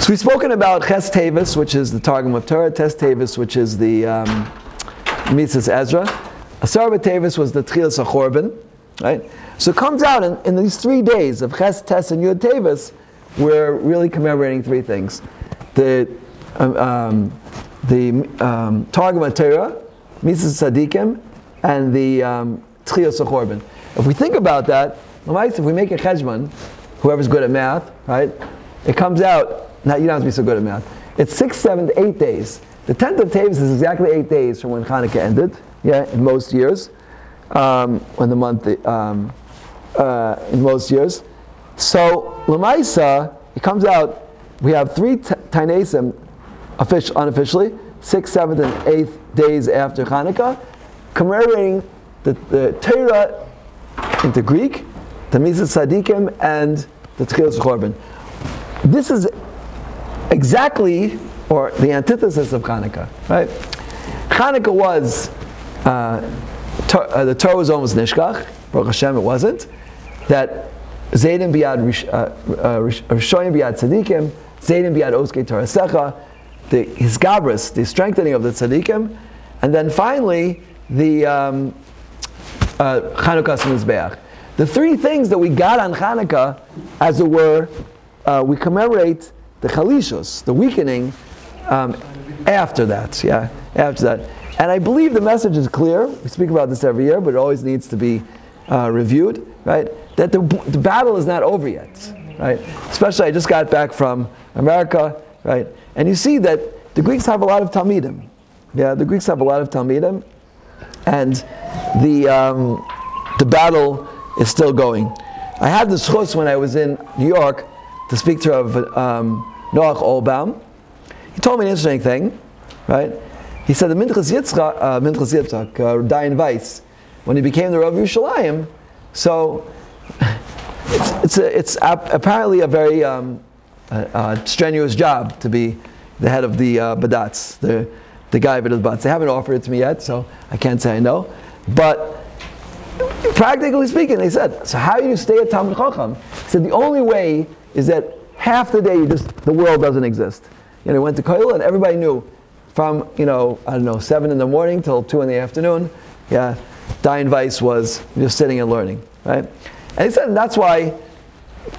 So we've spoken about ches teves, which is the Targum of Torah, tes teves, which is the Mitzvahs Ezra. Asar teves was the Tchilas HaChorban, right? So it comes out in these 3 days of ches, tes, and yud teves, we're really commemorating 3 things: the Targum of Torah, Mitzvahs Tzadikim, and the Tchilas HaChorban. If we think about that, if we make a cheshbon, whoever's good at math, right? It comes out. Now, you don't have to be so good at math. It's 6, 7, 8 days. The 10th of Teves is exactly 8 days from when Hanukkah ended, in most years, in most years. So, Lamaisa, it comes out, we have 3 Tainesim unofficially, 6th, 7th, and 8th days after Hanukkah, commemorating the Torah into Greek, the Mitzvahs Tzadikim, and the Tchilas HaChorban. This is exactly, or the antithesis of Hanukkah, right? Hanukkah was, the Torah was almost nishkach, Baruch Hashem it wasn't, that Zaydim biyad Rishonim biyad Tzadikim, Zaydim biyad Oskei Torah Secha, the Hisgabris, the strengthening of the Tzadikim, and then finally, the Chanukah's Mizbeach. The 3 things that we got on Hanukkah, as it were, we commemorate the Chalishos, the weakening, after that, after that. And I believe the message is clear. We speak about this every year, but it always needs to be reviewed, right? That the battle is not over yet, right? Especially, I just got back from America, right? And you see that the Greeks have a lot of Talmidim. The Greeks have a lot of Talmidim, and the battle is still going. I had the schus when I was in New York to speak to Rav Noach Olbaum. He told me an interesting thing, right? He said the Minchas Yitzchak, Dayan Weiss, when he became the Rav Yerushalayim, so it's apparently a very strenuous job to be the head of the Badats, the guy of the Badats. They haven't offered it to me yet, so I can't say I know. But practically speaking, they said, so how do you stay at Talmud Chacham? He said the only way is that half the day the world doesn't exist. He went to Koil and everybody knew from, 7 in the morning till 2 in the afternoon, Dayan Weiss was just sitting and learning, right? And he said that's why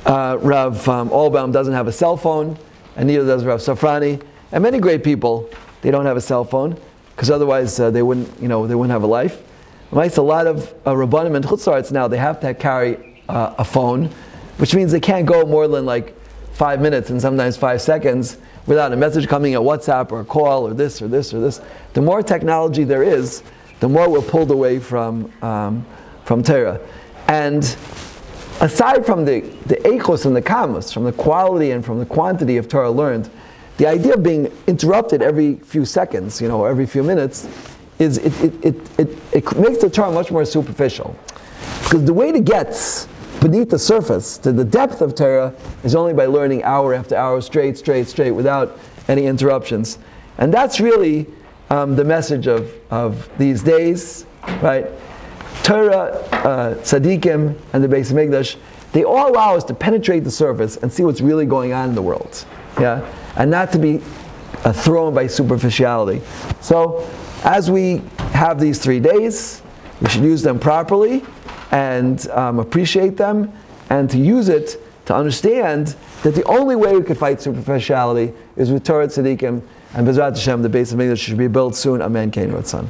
Rav Olbaum doesn't have a cell phone, and neither does Rav Safrani, and many great people, they don't have a cell phone, because otherwise they wouldn't have a life. A lot of Rabbanim and Chutzlaretz now, they have to carry a phone, which means they can't go more than like 5 minutes and sometimes 5 seconds without a message coming at WhatsApp or a call or this or this or this. The more technology there is, the more we're pulled away from Torah. And aside from the eichos and the kamos, from the quality and from the quantity of Torah learned, the idea of being interrupted every few seconds, every few minutes, is it makes the Torah much more superficial. Because the way to get beneath the surface to the depth of Torah is only by learning hour after hour, straight, without any interruptions. And that's really the message of these days, right? Torah, Tzadikim, and the Beis Hamikdash, they all allow us to penetrate the surface and see what's really going on in the world, and not to be thrown by superficiality. So, as we have these 3 days, we should use them properly and appreciate them, and to use it to understand that the only way we could fight superficiality is with Torah Tzadikim, and Bezrat Hashem, the Beis Hamikdash should be built soon. Amen. Kein Ratzon.